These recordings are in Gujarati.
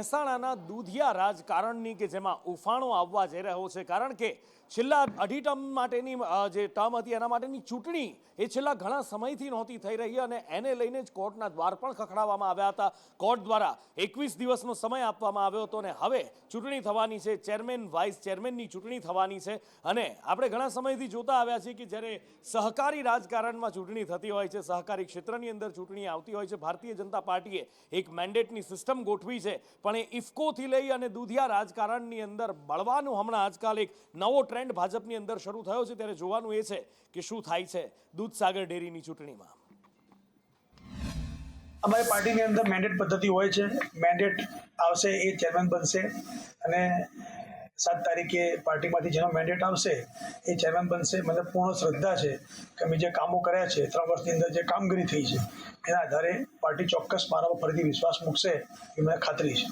મહેસાણાના દૂધિયા રાજકારણની કે જેમાં ઉફાણો આવવા જઈ રહ્યો છે, કારણ કે છેલ્લા અઢી ટર્મ માટેની જે ટર્મ હતી એના માટેની ચૂંટણી એ છેલ્લા ઘણા સમયથી નહોતી થઈ રહી અને એને લઈને જ કોર્ટના દ્વાર પણ ખખડાવવામાં આવ્યા હતા. કોર્ટ દ્વારા 21 દિવસનો સમય આપવામાં આવ્યો હતો અને હવે ચૂંટણી થવાની છે, ચેરમેન વાઇસ ચેરમેનની ચૂંટણી થવાની છે. અને આપણે ઘણા સમયથી જોતા આવ્યા છીએ કે જ્યારે સહકારી રાજકારણમાં ચૂંટણી થતી હોય છે, સહકારી ક્ષેત્રની અંદર ચૂંટણી આવતી હોય છે, ભારતીય જનતા પાર્ટીએ એક મેન્ડેટની સિસ્ટમ ગોઠવી છે, પણ એ ઇફકોથી લઈ અને દૂધિયા રાજકારણની અંદર બળવાનું હમણાં આજકાલ એક નવો ટ્રેન્ડ ભાજપની અંદર શરૂ થયો છે. ત્યારે જોવાનું એ છે કે શું થાય છે દૂધસાગર ડેરીની ચૂંટણીમાં. અમારી પાર્ટીની અંદર મેન્ડેટ પદ્ધતિ હોય છે. મેન્ડેટ આવશે એ ચેરમેન બનશે અને 7 તારીખે પાર્ટીમાંથી જેનો મેન્ડેટ આવશે એ ચેરમેન બનશે. મને પૂર્ણ શ્રદ્ધા છે કે અમે જે કામો કર્યા છે 3 વર્ષની અંદર જે કામગીરી થઈ છે એના આધારે પાર્ટી ચોક્કસ મારા પર ફરીથી વિશ્વાસ મૂકશે એ મને ખાતરી છે.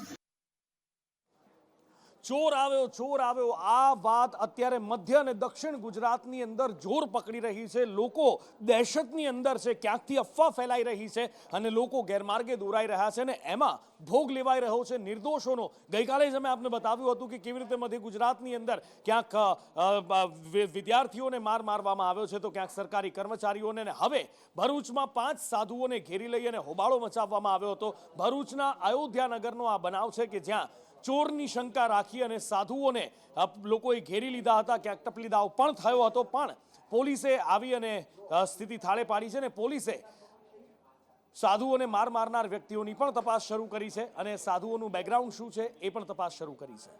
ચોર આવ્યો આ વાત અત્યારે મધ્ય અને દક્ષિણ ગુજરાતની અંદર જોર પકડી રહી છે. લોકો દહેશતની અંદર છે, ક્યાંકથી અફવા ફેલાઈ રહી છે અને લોકો ગેરમાર્ગે દોરાઈ રહ્યા છે અને એમાં ભોગ લેવાઈ રહ્યો છે નિર્દોષોનો. ગઈકાલે જ અમે આપને બતાવ્યું હતું કે કેવી રીતે મધ્ય ગુજરાતની અંદર ક્યાંક વિદ્યાર્થીઓને મારવામાં આવ્યો છે તો ક્યાંક સરકારી કર્મચારીઓને. હવે ભરૂચમાં 5 સાધુઓને ઘેરી લઈ અને હોબાળો મચાવવામાં આવ્યો હતો. ભરૂચના અયોધ્યાનગરનો આ બનાવ છે કે જ્યાં ચોરની શંકા રાખી અને સાધુઓને લોકોએ ઘેરી લીધા હતા. ક્યાંક ટપલી દાવ પણ થયો હતો, પણ પોલીસે આવી અને સ્થિતિ થાળે પાડી છે અને પોલીસે સાધુઓને મારનાર વ્યક્તિઓની પણ તપાસ શરૂ કરી છે અને સાધુઓનું બેકગ્રાઉન્ડ શું છે એ પણ તપાસ શરૂ કરી છે.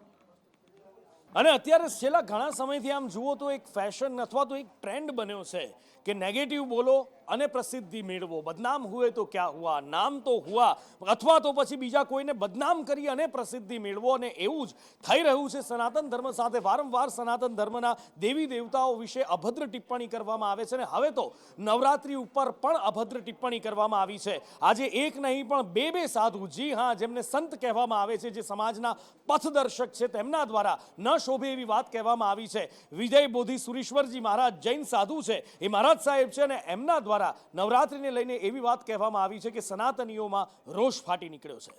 અને અત્યારે છેલ્લા ઘણા સમયથી આમ જુઓ તો એક ફેશન અથવા તો એક ટ્રેન્ડ બન્યો છે કે નેગેટિવ બોલો અને પ્રસિદ્ધિ મેળવો. બદનામ હુએ તો ક્યા હુઆ, નામ તો હુઆ, અથવા તો પછી બીજા કોઈને બદનામ કરી અને પ્રસિદ્ધિ મેળવો. અને એવું જ થઈ રહ્યું છે સનાતન ધર્મ સાથે. વારંવાર સનાતન ધર્મના દેવી દેવતાઓ વિશે અભદ્ર ટિપ્પણી કરવામાં આવે છે અને હવે તો નવરાત્રી ઉપર પણ અભદ્ર ટિપ્પણી કરવામાં આવી છે. આજે એક નહીં પણ બે સાધુ, જી હા, જેમને સંત કહેવામાં આવે છે, જે સમાજના પથદર્શક છે, તેમના દ્વારા ન શોભે એવી વાત કહેવામાં આવી છે. વિજય બોધિ સુરેશ્વરજી મહારાજ જૈન સાધુ છે, એ મહારાજ સાહેબ છે અને એમના દ્વારા નવરાત્રીને લઈને એવી વાત કહેવામાં આવી છે કે સનાતનીઓમાં રોષ ફાટી નીકળ્યો છે.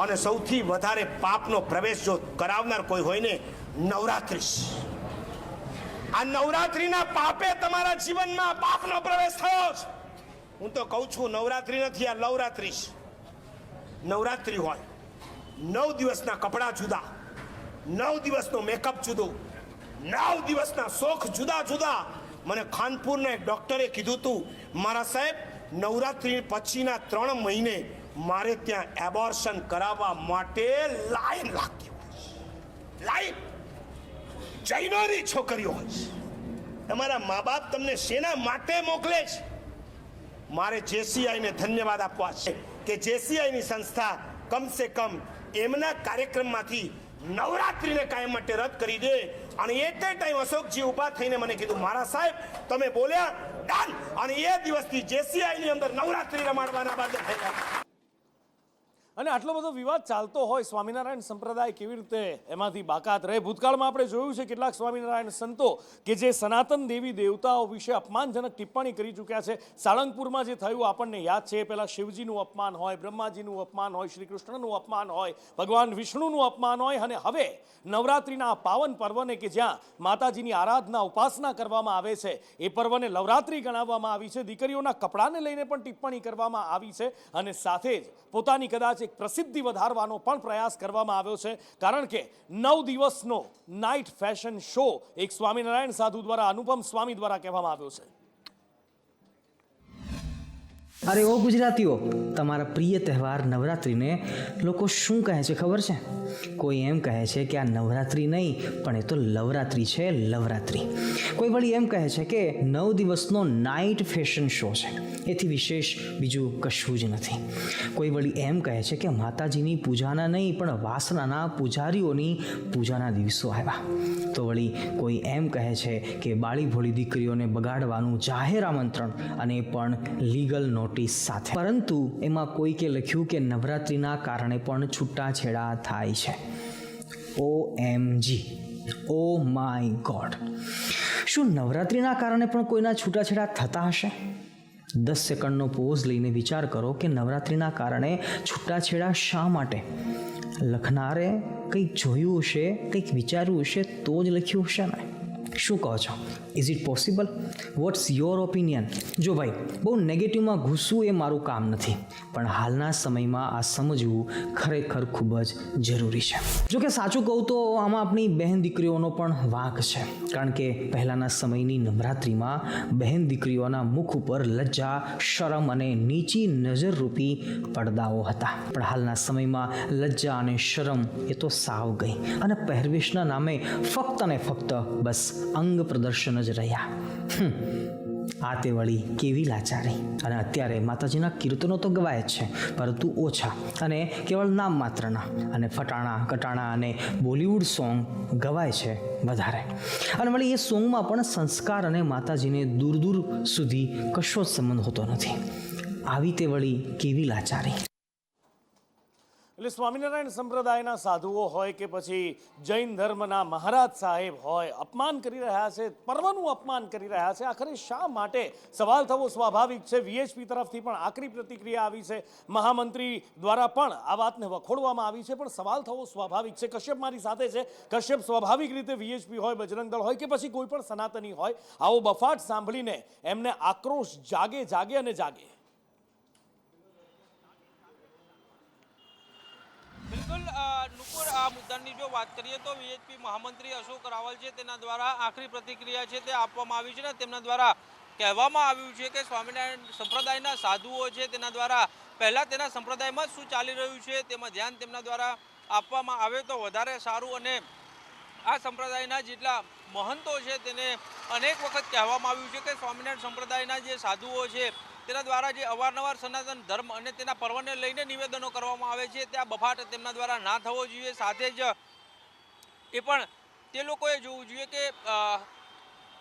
અને સૌથી વધારે પાપનો પ્રવેશ જો કરાવનાર કોઈ હોય ને, નવરાત્રી. આ નવરાત્રીના પાપે તમારા જીવનમાં પાપનો પ્રવેશ થયો છે. હું તો કહું છું નવરાત્રી નથી, આ લવરાત્રી. નવરાત્રી હોય 9 દિવસના કપડા જુદા, 9 દિવસનો મેકઅપ જુદો, 9 દિવસના શોખ જુદા જુદા. મને ખાનપુરના એક ડોક્ટરે કીધું હતું, મારા સાહેબ નવરાત્રી પછીના 3 મહિને મારે ત્યાં એબોર્શન કરાવવા માટે લાઈન લાગતી હોય. લાઈન જૈનોની છોકરીઓ હોય. તમારા મા બાપ તમને શેના માટે મોકલે છે? મારે જેસીઆઈને ધન્યવાદ આપવા છે કે જેસીઆઈની સંસ્થા કમસે કમ એમના કાર્યક્રમમાંથી નવરાત્રીને કાયમ માટે રદ કરી દે. અને એ તે ટાઈમ અશોકજી ઊભા થઈને મને કીધું, મારા સાહેબ તમે બોલ્યા ડન. અને એ દિવસથી જેસીઆઈની અંદર નવરાત્રી રમાડવાના બાદ થયા. અને આટલો બધો વિવાદ ચાલતો હોય, સ્વામિનારાયણ સંપ્રદાય કેવી રીતે એમાંથી બાકાત રહે? ભૂતકાળમાં આપણે જોયું છે કેટલાક સ્વામિનારાયણ સંતો કે જે સનાતન દેવી દેવતાઓ વિશે અપમાનજનક ટિપ્પણી કરી ચૂક્યા છે. સાળંગપુરમાં જે થયું આપણને યાદ છે. પહેલાં શિવજીનું અપમાન હોય, બ્રહ્માજીનું અપમાન હોય, શ્રી કૃષ્ણનું અપમાન હોય, ભગવાન વિષ્ણુનું અપમાન હોય, અને હવે નવરાત્રિના પાવન પર્વને કે જ્યાં માતાજીની આરાધના ઉપાસના કરવામાં આવે છે એ પર્વને નવરાત્રિ ગણાવવામાં આવી છે. દીકરીઓના કપડાને લઈને પણ ટિપ્પણી કરવામાં આવી છે અને સાથે જ પોતાની કદાચ પ્રસિદ્ધિ વધારવાનો પણ પ્રયાસ કરવામાં આવ્યો છે. કારણ કે 9 દિવસનો નાઇટ ફેશન શો એક સ્વામિનારાયણ સાધુ દ્વારા, અનુપમ સ્વામી દ્વારા કહેવામાં આવ્યો છે. અરે ઓ ગુજરાતીઓ, તમારા પ્રિય તહેવાર નવરાત્રિને લોકો શું કહે છે ખબર છે? કોઈ એમ કહે છે કે આ નવરાત્રિ નહીં પણ એ તો લવરાત્રિ છે, લવરાત્રિ. કોઈ વળી એમ કહે છે કે 9 દિવસનો નાઇટ ફેશન શો છે, એથી વિશેષ બીજું કશું જ નથી. કોઈ વળી એમ કહે છે કે માતાજીની પૂજાના નહીં પણ વાસનાના પૂજારીઓની પૂજાના દિવસો આવ્યા. તો વળી કોઈ એમ કહે છે કે બાળી ભોળી દીકરીઓને બગાડવાનું જાહેર આમંત્રણ, અને પણ લીગલ નોટિસ સાથે. પરંતુ એમાં કોઈકે લખ્યું કે નવરાત્રિના કારણે પણ છૂટાછેડા થાય છે. OMG, oh my God. શું નવરાત્રિના કારણે પણ કોઈના છૂટાછેડા થતા હશે? 10 સેકન્ડનો પોઝ લઈને વિચાર કરો કે નવરાત્રિના કારણે છૂટાછેડા શા માટે. લખનારે કંઈક જોયું હશે, કંઈક વિચાર્યું હશે તો જ લખ્યું હશે ને. શું કહો છો? Is it possible? What's your opinion? જો ભાઈ, બહુ નેગેટિવમાં ઘૂસવું એ મારું કામ નથી, પણ હાલના સમયમાં આ સમજવું ખરેખર ખૂબ જ જરૂરી છે. જો કે સાચું કહું તો આમાં આપણી બહેન દીકરીઓનો પણ વાંક છે, કારણ કે પહેલાંના સમયની નવરાત્રિમાં બહેન દીકરીઓના મુખ ઉપર લજ્જા, શરમ અને નીચી નજરરૂપી પડદાઓ હતા. પણ હાલના સમયમાં લજ્જા અને શરમ એ તો સાવ ગઈ, અને પહેરવેશના નામે ફક્ત ને ફક્ત બસ અંગ પ્રદર્શન જ રહ્યા. આ તે વળી કેવી લાચારી. અને અત્યારે માતાજીના કીર્તનો તો ગવાય જ છે, પરંતુ ઓછા અને કેવળ નામ માત્રના, અને ફટાણા કટાણા અને બોલિવૂડ સોંગ ગવાય છે વધારે. અને વળી એ સોંગમાં પણ સંસ્કાર અને માતાજીને દૂર દૂર સુધી કશો જ સંબંધ હોતો નથી. આવી તે વળી કેવી લાચારી. એટલે સ્વામિનારાયણ સંપ્રદાયના સાધુઓ હોય કે પછી જૈન ધર્મના મહારાજ સાહેબ હોય, અપમાન કરી રહ્યા છે, પર્વનું અપમાન કરી રહ્યા છે. આખરે શા માટે? સવાલ થવો સ્વાભાવિક છે. વીએચપી તરફથી પણ આકરી પ્રતિક્રિયા આવી છે, મહામંત્રી દ્વારા પણ આ વાતને વખોડવામાં આવી છે, પણ સવાલ થવો સ્વાભાવિક છે. કશ્યપ મારી સાથે છે. કશ્યપ, સ્વાભાવિક રીતે વીએચપી હોય, બજરંગ દળ હોય કે પછી કોઈ પણ સનાતની હોય, આવો બફાટ સાંભળીને એમને આક્રોશ જાગે અને જાગે. બિલકુલ નુપુર, આ મુદ્દાની જો વાત કરીએ તો વીએચપી મહામંત્રી અશોક રાવલ છે, તેના દ્વારા આખરી પ્રતિક્રિયા છે તે આપવામાં આવી છે, ને તેમના દ્વારા કહેવામાં આવ્યું છે કે સ્વામિનારાયણ સંપ્રદાયના સાધુઓ છે તેના દ્વારા પહેલાં તેના સંપ્રદાયમાં શું ચાલી રહ્યું છે તેમાં ધ્યાન તેમના દ્વારા આપવામાં આવે તો વધારે સારું. અને આ સંપ્રદાયના જેટલા મહંતો છે તેને અનેક વખત કહેવામાં આવ્યું છે કે સ્વામિનારાયણ સંપ્રદાયના જે સાધુઓ છે તેના દ્વારા જે અવારનવાર સનાતન ધર્મ અને તેના પર્વને લઈને નિવેદનો કરવામાં આવે છે ત્યાં બફાટ તેમના દ્વારા ના થવો જોઈએ. સાથે જ એ પણ તે લોકોએ જોવું જોઈએ કે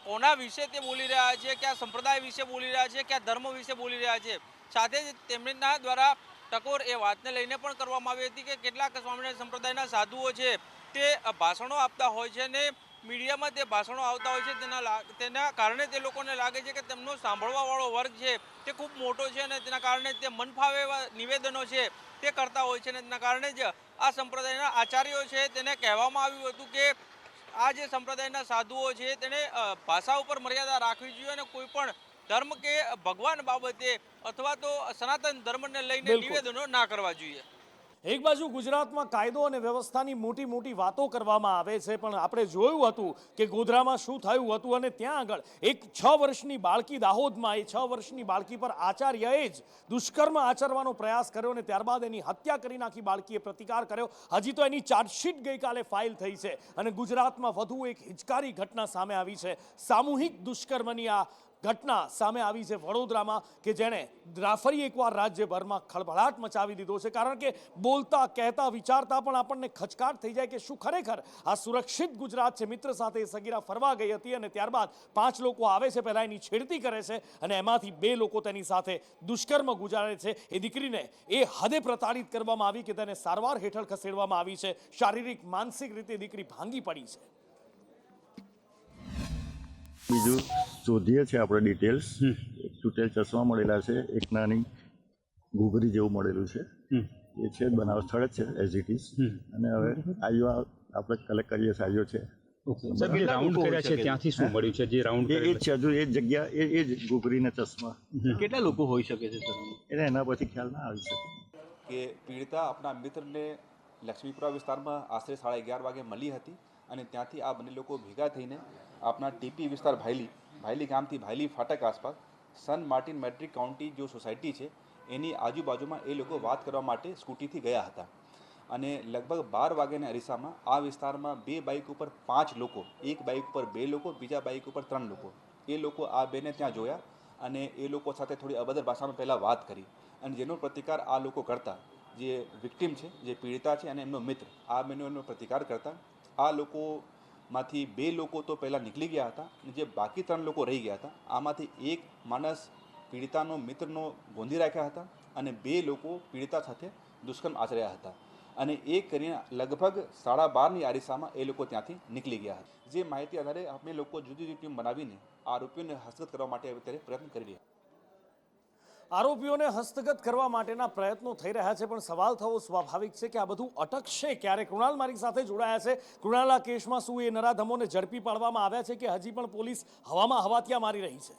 કોના વિશે તે બોલી રહ્યા છે, કયા સંપ્રદાય વિશે બોલી રહ્યા છે, કયા ધર્મ વિશે બોલી રહ્યા છે. સાથે જ તેમના દ્વારા ટકોર એ વાતને લઈને પણ કરવામાં આવી હતી કે કેટલાક સ્વામિનારાયણ સંપ્રદાયના સાધુઓ છે તે ભાષણો આપતા હોય છે અને મીડિયામાં તે ભાષણો આવતા હોય છે, તેના કારણે તે લોકોને લાગે છે કે તેમનો સાંભળવાવાળો વર્ગ છે તે ખૂબ મોટો છે અને તેના કારણે તે મનફાવે એવા નિવેદનો છે તે કરતા હોય છે. અને તેના કારણે જ આ સંપ્રદાયના આચાર્યો છે તેને કહેવામાં આવ્યું હતું કે આ જે સંપ્રદાયના સાધુઓ છે તેને ભાષા ઉપર મર્યાદા રાખવી જોઈએ અને કોઈ પણ ધર્મ કે ભગવાન બાબતે અથવા તો સનાતન ધર્મને લઈને નિવેદનો ના કરવા જોઈએ. એક બાજુ ગુજરાતમાં કાયદો અને વ્યવસ્થાની મોટી વાતો કરવામાં આવે છે, પણ આપણે જોયું હતું કે ગોધરામાં શું થયું હતું, અને ત્યાં આગળ એક 6 વર્ષની બાળકી, દાહોદમાં એ 6 વર્ષની બાળકી પર આચાર્યએ જ દુષ્કર્મ આચરવાનો પ્રયાસ કર્યો અને ત્યારબાદ એની હત્યા કરી નાખી. બાળકીએ પ્રતિકાર કર્યો. હજી તો એની ચાર્જશીટ ગઈકાલે ફાઇલ થઈ છે. અને ગુજરાતમાં વધુ એક હિચકારી ઘટના સામે આવી છે. સામૂહિક દુષ્કર્મની આ ઘટના સામે આવી છે વડોદરામાં, કે જેણે ફરી એકવાર રાજ્યભરમાં ખળભળાટ મચાવી દીધો છે. કારણ કે બોલતા, કહેતા, વિચારતા પણ આપણને ખચકાટ થઈ જાય કે શું ખરેખર આ સુરક્ષિત ગુજરાત છે? મિત્ર સાથે સગીરા ફરવા ગઈ હતી અને ત્યારબાદ 5 લોકો આવે છે, પહેલાં એની છેડતી કરે છે અને એમાંથી 2 લોકો તેની સાથે દુષ્કર્મ ગુજારે છે. એ દીકરીને એ હદે પ્રતાડિત કરવામાં આવી કે તેને સારવાર હેઠળ ખસેડવામાં આવી છે. શારીરિક, માનસિક રીતે દીકરી ભાંગી પડી છે. બીજું શોધીએ છીએ આપણે ડિટેલ્સ. એક તૂટેલ ચશ્મા મળેલા છે, એક નાની ઘૂઘરી જેવું મળેલું છે, એ છે બનાવ સ્થળ જ છે એઝ ઇટ ઇઝ. અને હવે આઈઓ આપણે કલેક્ટ કરીએ છીએ, આઈઓ છે. રાઉન્ડ કર્યા છે ત્યાંથી શું મળ્યું છે? જે રાઉન્ડ એ જ છે, હજુ એ જગ્યા એ જ ઘૂઘરી ને ચશ્મા. કેટલા લોકો હોઈ શકે છે સર? એને એના પછી ખ્યાલ ના આવી શકે. કે પીડિતા આપણા મિત્રને લક્ષ્મીપુરા વિસ્તારમાં આશરે 11:30 વાગે મળી હતી અને ત્યાંથી આ બંને લોકો ભેગા થઈને આપણા ટીપી વિસ્તાર ભાયલી ગામથી ભાયલી ફાટક આસપાસ સન માર્ટિન મેટ્રિક કાઉન્ટી જો સોસાયટી છે એની આજુબાજુમાં એ લોકો વાત કરવા માટે સ્કૂટીથી ગયા હતા. અને લગભગ 12 વાગ્યાના અરીસામાં આ વિસ્તારમાં 2 બાઇક ઉપર 5 લોકો, એક બાઇક ઉપર 2 લોકો, બીજા બાઇક ઉપર 3 લોકો, એ લોકો આ બેને ત્યાં જોયા અને એ લોકો સાથે થોડી અભદ્ર ભાષામાં પહેલાં વાત કરી. અને જેનો પ્રતિકાર આ લોકો કરતા, જે વિક્ટિમ છે, જે પીડિતા છે અને એમનો મિત્ર, આ બેનો એનો પ્રતિકાર કરતા આ લોકોમાંથી 2 લોકો તો પહેલાં નીકળી ગયા હતા અને જે બાકી 3 લોકો રહી ગયા હતા આમાંથી એક માણસ પીડિતાનો મિત્રનો ગોંધી રાખ્યા હતા અને 2 લોકો પીડિતા સાથે દુષ્કર્મ આચર્યા હતા. અને એ કરીને લગભગ 12:30ની આરીસામાં એ લોકો ત્યાંથી નીકળી ગયા હતા. જે માહિતી આધારે આપણે લોકો જુદી જુદી ટીમ બનાવીને આરોપીઓને હસ્તગત કરવા માટે અત્યારે પ્રયત્ન કરી રહ્યા. આરોપીઓને હસ્તગત કરવા માટેના પ્રયત્નો થઈ રહ્યા છે, પણ સવાલ થવો સ્વાભાવિક છે કે આ બધું અટકશે ક્યારે? કૃણાલ મારી સાથે જોડાયા છે. કૃણાલ, આ કેસમાં શું એ નરાધમોને ઝડપી પાડવામાં આવ્યા છે કે હજી પણ પોલીસ હવામાં હવાતિયા મારી રહી છે?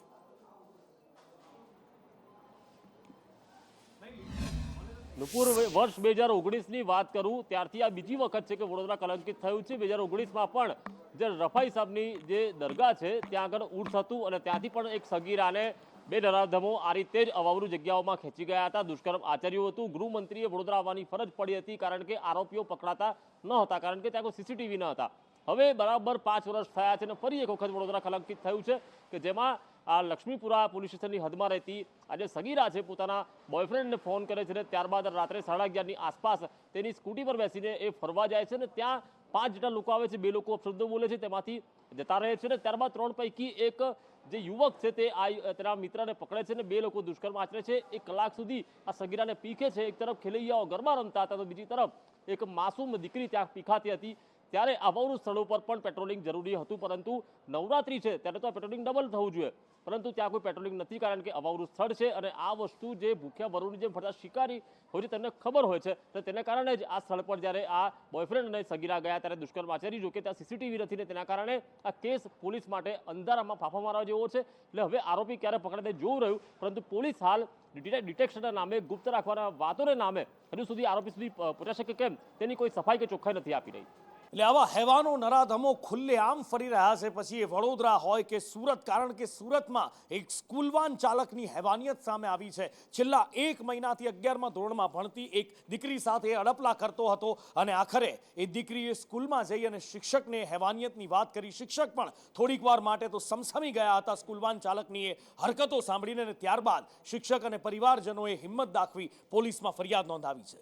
નુપુર, વર્ષ 2019ની વાત કરું ત્યારથી આ બીજી વખત છે કે વડોદરા કલંકિત થયું છે. 2019માં પણ જે રફાઈ સાહેબની જે દરગાહ છે ત્યાં આગળ ઉર્સ હતું અને ત્યાંથી પણ એક સગીરાને બે નરાધમો આ રીતે જ અવાવરૂ જગ્યાઓમાં ખેંચી ગયા હતા, દુષ્કર્મ આચર્યું હતું. ગૃહમંત્રીએ વડોદરા આવવાની ફરજ પડી હતી કારણ કે આરોપીઓ પકડાતા ન હતા, કારણ કે ત્યાં કોઈ સીસીટીવી ન હતા. હવે બરાબર 5 વર્ષ થયા છે અને ફરી એક વખત વડોદરા કલંકિત થયું છે કે જેમાં આ લક્ષ્મીપુરા પોલીસ સ્ટેશનની હદમાં રહેતી આ જે સગીરા છે પોતાના બોયફ્રેન્ડને ફોન કરે છે અને ત્યારબાદ રાત્રે 11:30ની આસપાસ તેની સ્કૂટી પર બેસીને એ ફરવા જાય છે અને ત્યાં 5 જેટલા લોકો આવે છે, 2 લોકો અપશબ્દો બોલે છે, તેમાંથી જતા રહે છે અને ત્યારબાદ 3 પૈકી એક જે યુવક છે તે તેના મિત્રને પકડે છે અને 2 લોકો દુષ્કર્મ આચરે છે. 1 કલાક સુધી આ સગીરાને પીખે છે. એક તરફ ખેલૈયાઓ ગરબા રમતા હતા તો બીજી તરફ એક માસૂમ દીકરી ત્યાં પીખાતી હતી. ત્યારે અવાવરૂ સ્થળો પર પણ પેટ્રોલિંગ જરૂરી હતું, પરંતુ નવરાત્રી છે ત્યારે તો પેટ્રોલિંગ ડબલ થવું જોઈએ, પરંતુ ત્યાં કોઈ પેટ્રોલિંગ નથી કારણ કે અવાવરૂ સ્થળ છે અને આ વસ્તુ જે ભૂખ્યા વરુની જેમ ફરતા શિકારી હોય છે તેમને ખબર હોય છે. તો તેને કારણે જ આ સ્થળ પર જ્યારે આ બોયફ્રેન્ડ અને સગીરા ગયા ત્યારે દુષ્કર્મ આચરી. જો કે ત્યાં સીસીટીવી નથી ને તેના કારણે આ કેસ પોલીસ માટે અંધારામાં ફાંફા મારવા જેવો છે. એટલે હવે આરોપી ક્યારે પકડે તે જોવું રહ્યું, પરંતુ પોલીસ હાલ ડિટેક્શનના નામે, ગુપ્ત રાખવાના વાતોને નામે હજુ સુધી આરોપી સુધી પહોંચાશે કે કેમ તેની કોઈ સફાઈ કે ચોખ્ખાઈ નથી આપી રહી. એટલે આવા હેવાનો નરાધમો ખુલ્લેઆમ ફરી રહ્યા છે, પછી એ વડોદરા હોય કે સુરત, કારણ કે સુરતમાં એક સ્કૂલવાન ચાલકની હેવાનિયત સામે આવી છે. છેલ્લા 1 મહિનાથી 11મા ધોરણમાં ભણતી એક દીકરી સાથે અડપલા કરતો હતો અને આખરે એ દીકરીએ સ્કૂલમાં જઈ અને શિક્ષકને હેવાનિયતની વાત કરી. શિક્ષક પણ થોડીક વાર માટે તો સમસમી ગયા હતા સ્કૂલવાન ચાલકની એ હરકતો સાંભળીને, અને ત્યારબાદ શિક્ષક અને પરિવારજનોએ હિંમત દાખવી પોલીસમાં ફરિયાદ નોંધાવી છે.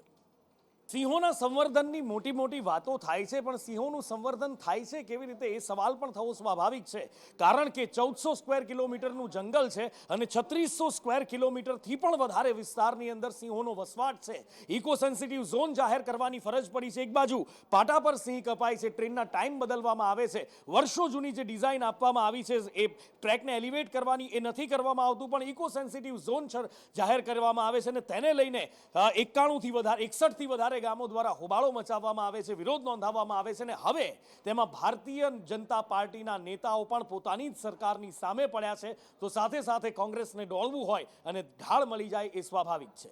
સિંહોના સંવર્ધનની મોટી વાતો થાય છે, પણ સિંહોનું સંવર્ધન થાય છે કેવી રીતે એ સવાલ પણ થવો સ્વાભાવિક છે, કારણ કે 1400 સ્ક્વેર કિલોમીટરનું જંગલ છે અને 3600 સ્ક્વેર કિલોમીટરથી પણ વધારે વિસ્તારની અંદર સિંહોનો વસવાટ છે. ઇકો સેન્સિટિવ ઝોન જાહેર કરવાની ફરજ પડી છે. એક બાજુ પાટા પર સિંહ કપાય છે, ટ્રેનના ટાઈમ બદલવામાં આવે છે, વર્ષો જૂની જે ડિઝાઇન આપવામાં આવી છે એ ટ્રેકને એલિવેટ કરવાની એ નથી કરવામાં આવતું, પણ ઇકો સેન્સિટિવ ઝોન જાહેર કરવામાં આવે છે અને તેને લઈને 61થી વધારે ગામો દ્વારા હોબાળો મચાવવામાં આવે છે, વિરોધ નોંધાવવામાં આવે છે અને હવે તેમાં ભારતીય જનતા પાર્ટીના નેતાઓ પણ પોતાની જ સરકારની સામે પડ્યા છે. તો સાથે સાથે કોંગ્રેસને ડોળવું હોય અને ઢાળ મળી જાય એ સ્વાભાવિક છે.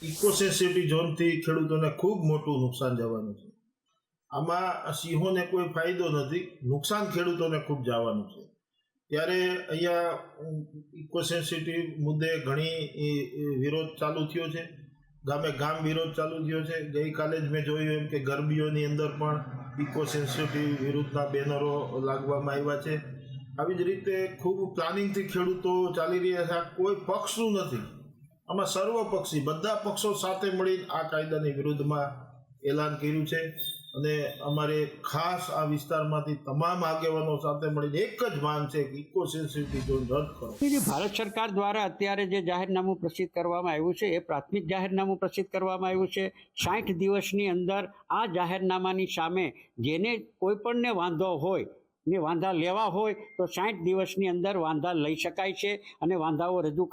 ઇકો સેન્સિટિવ ઝોનથી ખેડૂતોને ખૂબ મોટું નુકસાન જવાનું છે. આમાં સિંહોને કોઈ ફાયદો નથી, નુકસાન ખેડૂતોને ખૂબ જવાનું છે. ત્યારે અહીંયા ઇકો સેન્સિટિવ મુદ્દે ઘણી વિરોધ ચાલુ થયો છે, ગામે ગામ વિરોધ ચાલુ થયો છે. ગઈકાલે જ મેં જોયું એમ કે ગરબીઓની અંદર પણ ઇકો સેન્સિટિવ વિરુદ્ધના બેનરો લાગવામાં આવ્યા છે. આવી જ રીતે ખૂબ પ્લાનિંગથી ખેડૂતો ચાલી રહ્યા છે. આ કોઈ પક્ષનું નથી, આમાં સર્વપક્ષી બધા પક્ષો સાથે મળી આ કાયદાની વિરુદ્ધમાં એલાન કર્યું છે અને અમારે ખાસ આ વિસ્તારમાંથી તમામ આગેવાનો સાથે મળીને એક જ માંગ છે કે ઇકો સેન્સિટિવ ઝોન રદ કરો. ભારત સરકાર દ્વારા અત્યારે જે જાહેરનામું પ્રસિદ્ધ કરવામાં આવ્યું છે એ પ્રાથમિક જાહેરનામું પ્રસિદ્ધ કરવામાં આવ્યું છે. 60 દિવસની અંદર આ જાહેરનામાની સામે જેને કોઈ પણને વાંધો હોય ને વાંધા લેવા હોય તો 60 દિવસની અંદર વાંધા લઈ શકાય છે અને વાંધાઓ રજૂ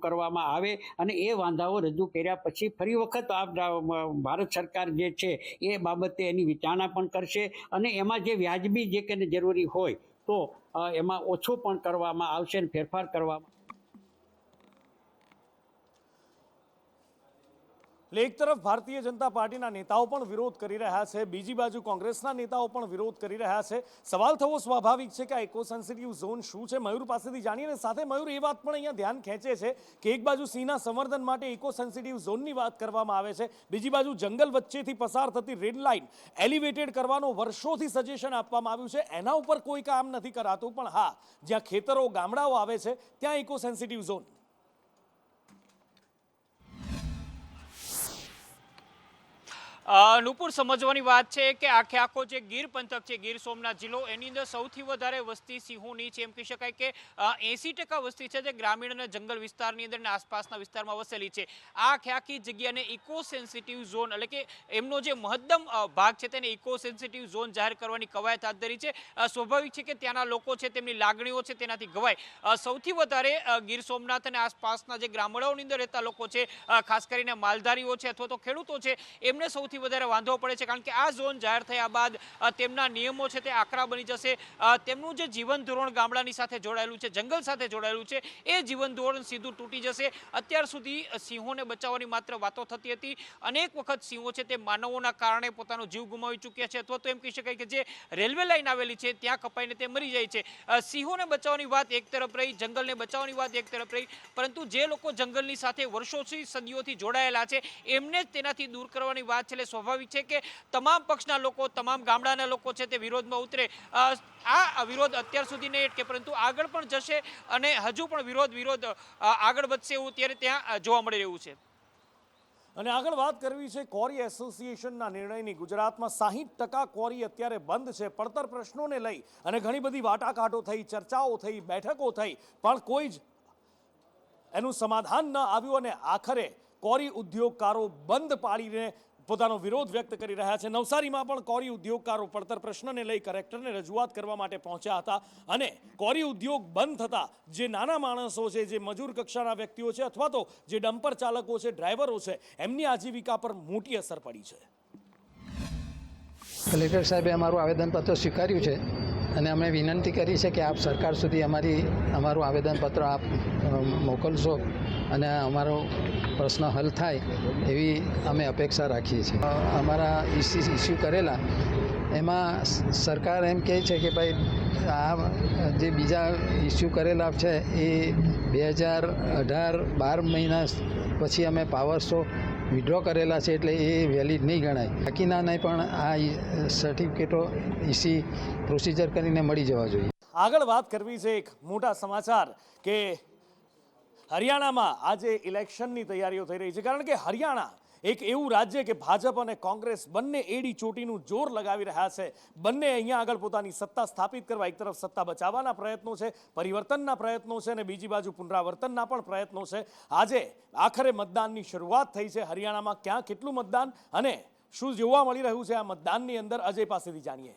કરવામાં આવે અને એ વાંધાઓ રજૂ કર્યા પછી ફરી વખત આ ભારત સરકાર જે છે એ બાબતે એની વિચારણા પણ કરશે અને એમાં જે વ્યાજબી જે કે જરૂરી હોય તો એમાં ઓછો પણ કરવામાં આવશે અને ફેરફાર કરવામાં. એટલે એક તરફ ભારતીય જનતા પાર્ટીના નેતાઓ પણ વિરોધ કરી રહ્યા છે, બીજી બાજુ કોંગ્રેસના નેતાઓ પણ વિરોધ કરી રહ્યા છે. સવાલ થવો સ્વાભાવિક છે કે આ ઇકો સેન્સિટિવ ઝોન શું છે. મયુર પાસેથી જાણીએ અને સાથે મયુર એ વાત પણ અહીંયા ધ્યાન ખેંચે છે કે એક બાજુ સિંહના સંવર્ધન માટે ઇકો સેન્સિટિવ ઝોનની વાત કરવામાં આવે છે, બીજી બાજુ જંગલ વચ્ચેથી પસાર થતી રેડ લાઇન એલિવેટેડ કરવાનો વર્ષોથી સજેશન આપવામાં આવ્યું છે, એના ઉપર કોઈ કામ નથી કરાતું. પણ હા, જ્યાં ખેતરો ગામડાઓ આવે છે ત્યાં ઇકો સેન્સિટિવ ઝોન. નુપુર, સમજવાની વાત છે કે આખે આખો જે ગીર પંથક છે, ગીર સોમનાથ જિલ્લો, એની અંદર સૌથી વધારે વસ્તી સિંહોની છે. એમ કહી શકાય કે 80% વસ્તી છે જે ગ્રામીણ અને જંગલ વિસ્તારની અંદર અને આસપાસના વિસ્તારમાં વસેલી છે. આ આખે આખી જગ્યાને ઇકો સેન્સિટિવ ઝોન એટલે કે એમનો જે મહત્તમ ભાગ છે તેને ઇકો સેન્સિટિવ ઝોન જાહેર કરવાની કવાયત હાથ ધરી છે. સ્વાભાવિક છે કે ત્યાંના લોકો છે, તેમની લાગણીઓ છે તેનાથી ઘવાય. સૌથી વધારે ગીર સોમનાથ અને આસપાસના જે ગામડાઓની અંદર રહેતા લોકો છે, ખાસ કરીને માલધારીઓ છે અથવા તો ખેડૂતો છે, એમને સૌથી વધારે વાંધો પડે છે. કારણ કે આ ઝોન જાહેર થયા બાદ તેમના નિયમો છે તે આકરા બની જશે. તેમનું જે જીવન ધોરણ ગામડાની સાથે જોડાયેલું છે, જંગલ સાથે જોડાયેલું છે, એ જીવન ધોરણ સીધું તૂટી જશે. અત્યાર સુધી સિંહોને બચાવવાની માત્ર વાતો થતી હતી. અનેક વખત સિંહો છે તે માનવોના કારણે પોતાનો જીવ ગુમાવી ચૂક્યા છે, અથવા તો એમ કહી શકાય કે જે રેલવે લાઈન આવેલી છે ત્યાં કપાઈને તે મરી જાય છે. સિંહોને બચાવવાની વાત એક તરફ રહી, જંગલને બચાવવાની વાત એક તરફ રહી, પરંતુ જે લોકો જંગલની સાથે વર્ષોથી સદીઓથી જોડાયેલા છે એમને જ તેનાથી દૂર કરવાની વાત છે. સ્વાભાવિક છે કે તમામ પક્ષના લોકો, તમામ ગામડાના લોકો છે તે વિરોધમાં ઉતરે. આ વિરોધ અત્યાર સુધી નહીં અટકે, પરંતુ આગળ પણ જશે અને હજુ પણ વિરોધ આગળ વધશે એવું ત્યારે ત્યાં જોવા મળી રહ્યું છે. અને આગળ વાત કરવી છે કોરી એસોસિએશનના નિર્ણયની. ગુજરાતમાં 60% કોરી અત્યારે બંધ છે. પડતર પ્રશ્નોને લઈ અને ઘણી બધી વાટાઘાટો થઈ, ચર્ચાઓ થઈ, બેઠકો થઈ, પણ કોઈ જ એનું સમાધાન ન આવ્યું અને આખરે કોરી ઉદ્યોગકારો બંધ પાડીને પોતાનો વિરોધ વ્યક્ત કરી રહ્યા છે. નવસારીમાં પણ કોરી ઉદ્યોગકારો પડતર પ્રશ્નને લઈ કલેક્ટરને રજૂઆત કરવા માટે પહોંચ્યા હતા અને કોરી ઉદ્યોગ બંધ થતા જે નાના માણસો છે, જે મજૂર કક્ષાના વ્યક્તિઓ છે અથવા તો જે ડમ્પર ચાલકો છે, ડ્રાઈવરો છે, એમની આજીવિકા પર મોટી અસર પડી છે. કલેક્ટર સાહેબે અમારું આવેદનપત્ર સ્વીકાર્યું છે અને અમે વિનંતી કરી છે કે આપ સરકાર સુધી અમારું આવેદનપત્ર આપ મોકલશો અને અમારો પ્રશ્ન હલ થાય એવી અમે અપેક્ષા રાખીએ છીએ. અમારા ઇસ્યુ કરેલા એમાં સરકાર એમ કહે છે કે ભાઈ આ જે બીજા ઇસ્યુ કરેલા છે એ 2018-12 મહિના પછી અમે પાવર શો વિડ્રો કરેલા છે એટલે એ વેલિડ નહીં ગણાય. બાકીના નહીં પણ આ સર્ટિફિકેટો ઇસી પ્રોસિજર કરીને મળી જવા જોઈએ. આગળ વાત કરવી છે એક મોટા સમાચાર કે હરિયાણામાં આજે ઇલેક્શનની તૈયારીઓ થઈ રહી છે. કારણ કે હરિયાણા એક એવું રાજ્ય કે ભાજપ અને કોંગ્રેસ બંને એડી ચોટીનું જોર લગાવી રહ્યા છે. બંને અહીંયા આગળ પોતાની સત્તા સ્થાપિત કરવા, એક તરફ સત્તા બચાવવાના પ્રયત્નો છે, પરિવર્તનના પ્રયત્નો છે અને બીજી બાજુ પુનરાવર્તનના પણ પ્રયત્નો છે. આજે આખરે મતદાનની શરૂઆત થઈ છે હરિયાણામાં. ક્યાં કેટલું મતદાન અને શું જોવા મળી રહ્યું છે આ મતદાનની અંદર, અજય પાસેથી જાણીએ.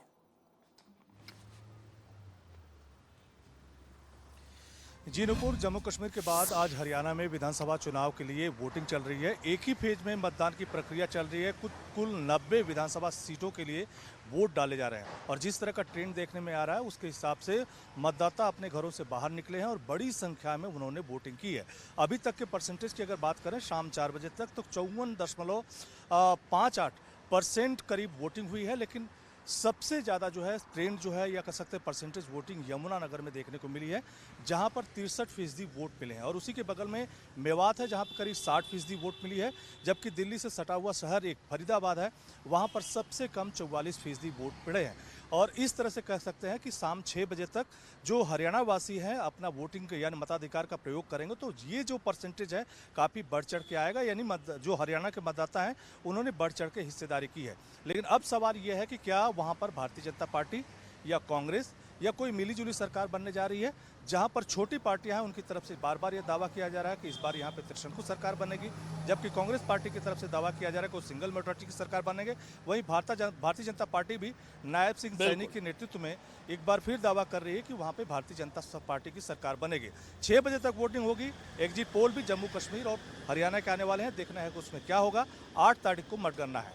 जी नूपुर, जम्मू कश्मीर के बाद आज हरियाणा में विधानसभा चुनाव के लिए वोटिंग चल रही है. एक ही फेज में मतदान की प्रक्रिया चल रही है. कुल 90 विधानसभा सीटों के लिए वोट डाले जा रहे हैं और जिस तरह का ट्रेंड देखने में आ रहा है उसके हिसाब से मतदाता अपने घरों से बाहर निकले हैं और बड़ी संख्या में उन्होंने वोटिंग की है. अभी तक के परसेंटेज की अगर बात करें शाम 4 बजे तक तो 54.58% करीब वोटिंग हुई है. लेकिन सबसे ज़्यादा जो है ट्रेंड जो है या कह सकते हैं परसेंटेज वोटिंग यमुनानगर में देखने को मिली है, जहां पर 63% वोट मिले हैं और उसी के बगल में मेवात है जहां पर करीब 60% वोट मिली है. जबकि दिल्ली से सटा हुआ शहर एक फरीदाबाद है, वहां पर सबसे कम 44% वोट मिले हैं. और इस तरह से कह सकते हैं कि शाम 6 बजे तक जो हरियाणा वासी हैं अपना वोटिंग यानी मताधिकार का प्रयोग करेंगे तो ये जो परसेंटेज है काफ़ी बढ़ चढ़ के आएगा. यानी जो हरियाणा के मतदाता हैं उन्होंने बढ़ चढ़ के हिस्सेदारी की है. लेकिन अब सवाल ये है कि क्या वहाँ पर भारतीय जनता पार्टी या कांग्रेस या कोई मिलीजुली सरकार बनने जा रही है. जहां पर छोटी पार्टियां हैं उनकी तरफ से बार बार ये दावा किया जा रहा है कि इस बार यहां पे त्रिशंकु सरकार बनेगी, जबकि कांग्रेस पार्टी की तरफ से दावा किया जा रहा है कि वो सिंगल मेजॉरिटी की सरकार बनेंगे. वहीं भारतीय जनता पार्टी भी नायब सिंह सैनी के नेतृत्व में एक बार फिर दावा कर रही है कि वहां पे भारतीय जनता पार्टी की सरकार बनेगी. 6 बजे तक वोटिंग होगी. एग्जिट पोल भी जम्मू कश्मीर और हरियाणा के आने वाले हैं, देखना है कि उसमें क्या होगा. 8 तारीख को मतगणना है.